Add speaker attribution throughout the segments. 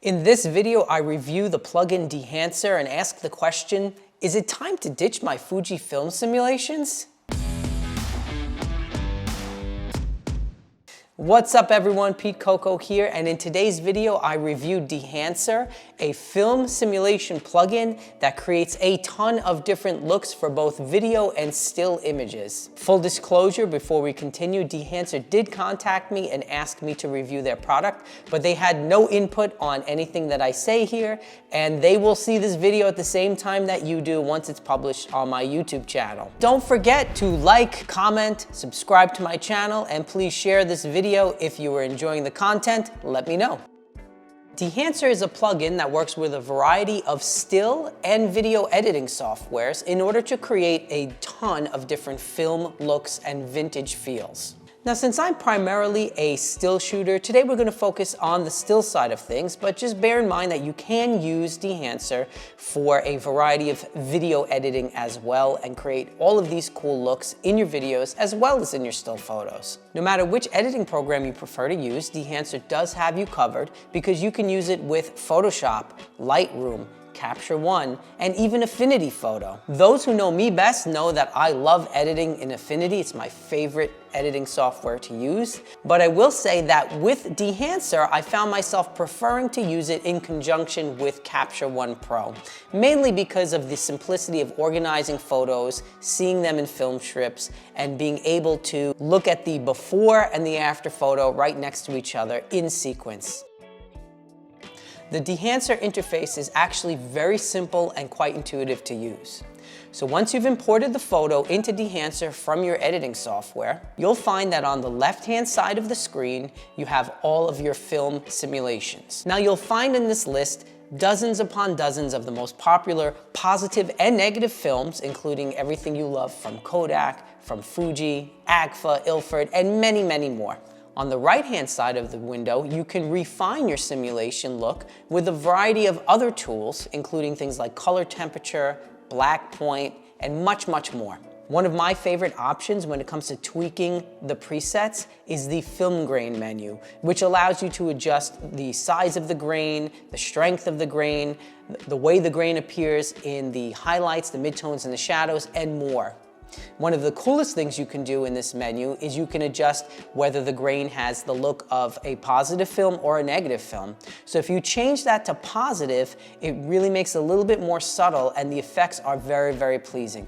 Speaker 1: In this video, I review the plugin Dehancer and ask the question, is it time to ditch my Fuji film simulations? What's up everyone, Pete Coco here, and in today's video I review Dehancer, a film simulation plugin that creates a ton of different looks for both video and still images. Full disclosure, before we continue, Dehancer did contact me and ask me to review their product, but they had no input on anything that I say here, and they will see this video at the same time that you do once it's published on my YouTube channel. Don't forget to like, comment, subscribe to my channel, and please share this video. If you are enjoying the content, let me know. Dehancer is a plugin that works with a variety of still and video editing softwares in order to create a ton of different film looks and vintage feels. Now, since I'm primarily a still shooter, today we're going to focus on the still side of things, but just bear in mind that you can use Dehancer for a variety of video editing as well and create all of these cool looks in your videos as well as in your still photos. No matter which editing program you prefer to use, Dehancer does have you covered because you can use it with Photoshop, Lightroom, Capture One, and even Affinity Photo. Those who know me best know that I love editing in Affinity. It's my favorite editing software to use. But I will say that with Dehancer, I found myself preferring to use it in conjunction with Capture One Pro, mainly because of the simplicity of organizing photos, seeing them in film strips, and being able to look at the before and the after photo right next to each other in sequence. The Dehancer interface is actually very simple and quite intuitive to use. So once you've imported the photo into Dehancer from your editing software, you'll find that on the left-hand side of the screen, you have all of your film simulations. Now you'll find in this list dozens upon dozens of the most popular positive and negative films, including everything you love from Kodak, from Fuji, Agfa, Ilford, and many, many more. On the right-hand side of the window, you can refine your simulation look with a variety of other tools, including things like color temperature, black point, and much, much more. One of my favorite options when it comes to tweaking the presets is the film grain menu, which allows you to adjust the size of the grain, the strength of the grain, the way the grain appears in the highlights, the midtones, and the shadows, and more. One of the coolest things you can do in this menu is you can adjust whether the grain has the look of a positive film or a negative film. So if you change that to positive, it really makes it a little bit more subtle and the effects are very, very pleasing.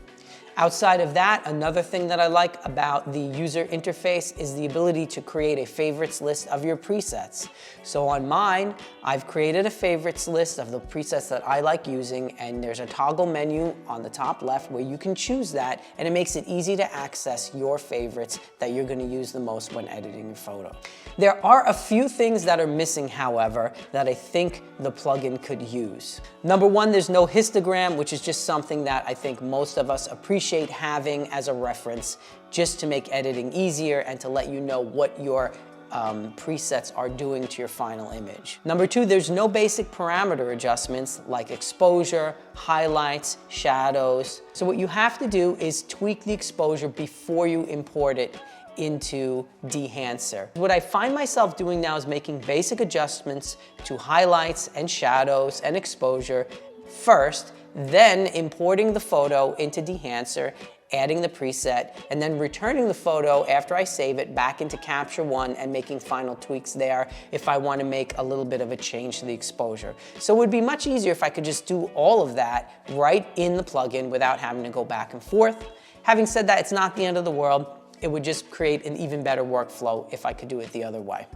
Speaker 1: Outside of that, another thing that I like about the user interface is the ability to create a favorites list of your presets. So on mine, I've created a favorites list of the presets that I like using, and there's a toggle menu on the top left where you can choose that, and it makes it easy to access your favorites that you're going to use the most when editing your photo. There are a few things that are missing, however, that I think the plugin could use. Number one, there's no histogram, which is just something that I think most of us appreciate having as a reference just to make editing easier and to let you know what your presets are doing to your final image. Number two, there's no basic parameter adjustments like exposure, highlights, shadows. So what you have to do is tweak the exposure before you import it into Dehancer. What I find myself doing now is making basic adjustments to highlights and shadows and exposure first, then importing the photo into Dehancer, adding the preset, and then returning the photo after I save it back into Capture One and making final tweaks there if I want to make a little bit of a change to the exposure. So it would be much easier if I could just do all of that right in the plugin without having to go back and forth. Having said that, it's not the end of the world. It would just create an even better workflow if I could do it the other way.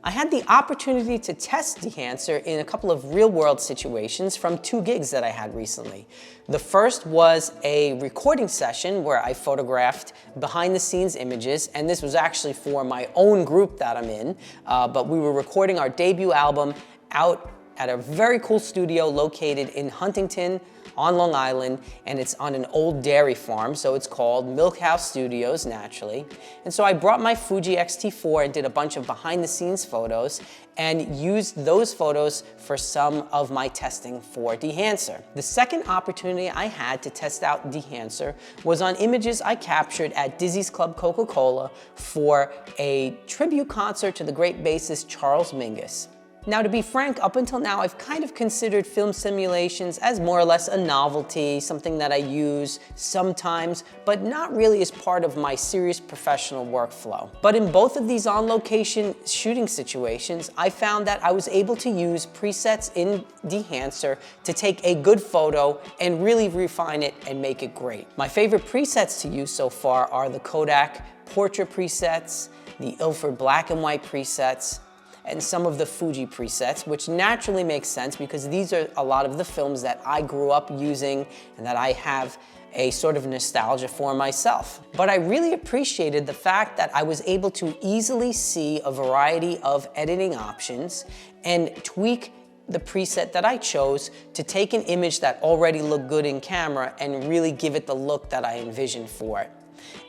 Speaker 1: I had the opportunity to test Dehancer in a couple of real-world situations from 2 gigs that I had recently. The first was a recording session where I photographed behind-the-scenes images, and this was actually for my own group that I'm in, but we were recording our debut album out at a very cool studio located in Huntington on Long Island, and it's on an old dairy farm, so it's called Milk House Studios, naturally. And so I brought my Fuji X-T4 and did a bunch of behind-the-scenes photos and used those photos for some of my testing for Dehancer. The second opportunity I had to test out Dehancer was on images I captured at Dizzy's Club Coca-Cola for a tribute concert to the great bassist Charles Mingus. Now, to be frank, up until now, I've kind of considered film simulations as more or less a novelty, something that I use sometimes, but not really as part of my serious professional workflow. But in both of these on-location shooting situations, I found that I was able to use presets in Dehancer to take a good photo and really refine it and make it great. My favorite presets to use so far are the Kodak portrait presets, the Ilford black and white presets, and some of the Fuji presets, which naturally makes sense because these are a lot of the films that I grew up using and that I have a sort of nostalgia for myself. But I really appreciated the fact that I was able to easily see a variety of editing options and tweak the preset that I chose to take an image that already looked good in camera and really give it the look that I envisioned for it.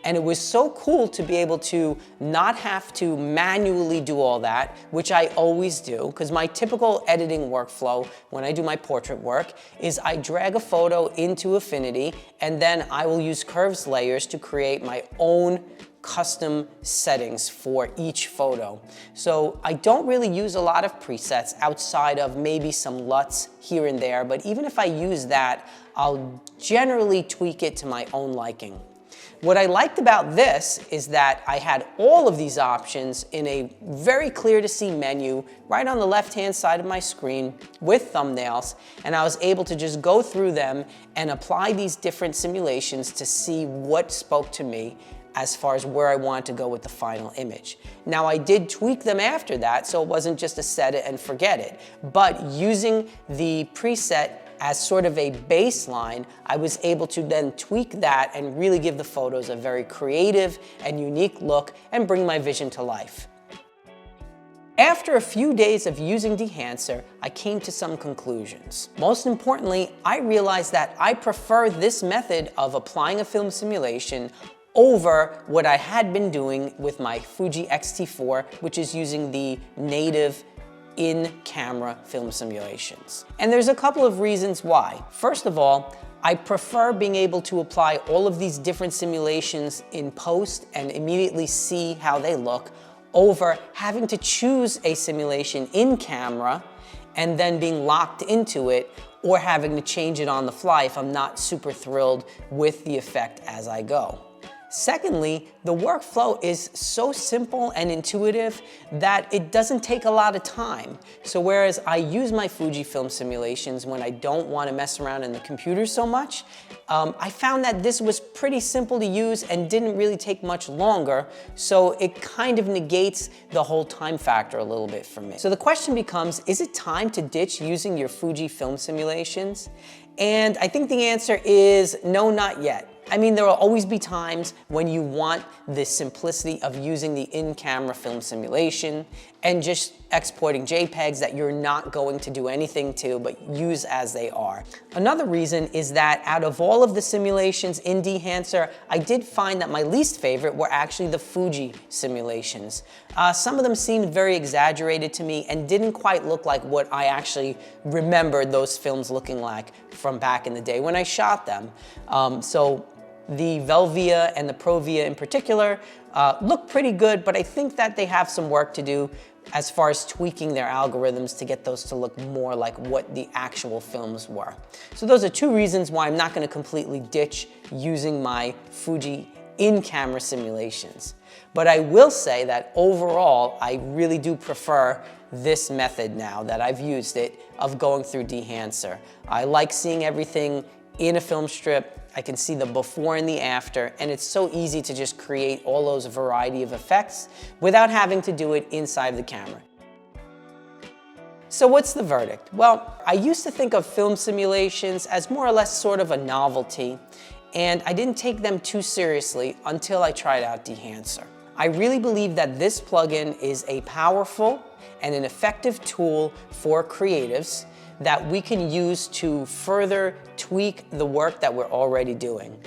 Speaker 1: And it was so cool to be able to not have to manually do all that, which I always do, because my typical editing workflow when I do my portrait work is I drag a photo into Affinity and then I will use curves layers to create my own custom settings for each photo. So I don't really use a lot of presets outside of maybe some LUTs here and there, but even if I use that, I'll generally tweak it to my own liking. What I liked about this is that I had all of these options in a very clear to see menu right on the left-hand side of my screen with thumbnails, and I was able to just go through them and apply these different simulations to see what spoke to me as far as where I wanted to go with the final image. Now, I did tweak them after that, so it wasn't just a set it and forget it, but using the preset as sort of a baseline, I was able to then tweak that and really give the photos a very creative and unique look and bring my vision to life. After a few days of using Dehancer, I came to some conclusions. Most importantly, I realized that I prefer this method of applying a film simulation over what I had been doing with my Fuji X-T4, which is using the native in-camera film simulations. And there's a couple of reasons why. First of all, I prefer being able to apply all of these different simulations in post and immediately see how they look over having to choose a simulation in camera and then being locked into it or having to change it on the fly if I'm not super thrilled with the effect as I go. Secondly, the workflow is so simple and intuitive that it doesn't take a lot of time. So whereas I use my Fujifilm simulations when I don't want to mess around in the computer so much, I found that this was pretty simple to use and didn't really take much longer, so it kind of negates the whole time factor a little bit for me. So the question becomes, is it time to ditch using your Fujifilm simulations? And I think the answer is no, not yet. I mean, there will always be times when you want the simplicity of using the in-camera film simulation and just exporting JPEGs that you're not going to do anything to but use as they are. Another reason is that out of all of the simulations in Dehancer, I did find that my least favorite were actually the Fuji simulations. Some of them seemed very exaggerated to me and didn't quite look like what I actually remembered those films looking like from back in the day when I shot them. So the Velvia and the Provia in particular look pretty good, but I think that they have some work to do as far as tweaking their algorithms to get those to look more like what the actual films were. So those are two reasons why I'm not going to completely ditch using my Fuji in-camera simulations. But I will say that overall, I really do prefer this method now that I've used it of going through Dehancer. I like seeing everything in a film strip. I can see the before and the after, and it's so easy to just create all those variety of effects without having to do it inside the camera. So what's the verdict? Well, I used to think of film simulations as more or less sort of a novelty, and I didn't take them too seriously until I tried out Dehancer. I really believe that this plugin is a powerful and an effective tool for creatives that we can use to further tweak the work that we're already doing.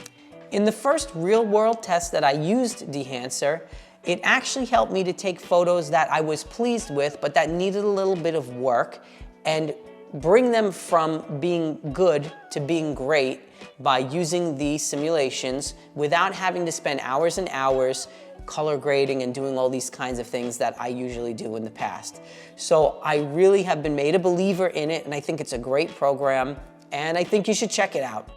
Speaker 1: In the first real-world test that I used Dehancer, it actually helped me to take photos that I was pleased with but that needed a little bit of work and bring them from being good to being great by using these simulations without having to spend hours and hours color grading and doing all these kinds of things that I usually do in the past. So I really have been made a believer in it, and I think it's a great program, and I think you should check it out.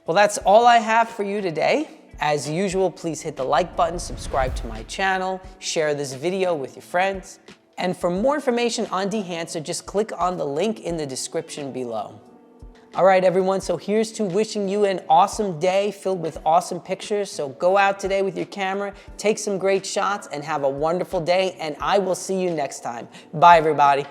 Speaker 1: Well, that's all I have for you today. As usual, please hit the like button, subscribe to my channel, share this video with your friends. And for more information on Dehancer, just click on the link in the description below. All right, everyone, so here's to wishing you an awesome day filled with awesome pictures. So go out today with your camera, take some great shots, and have a wonderful day, and I will see you next time. Bye, everybody.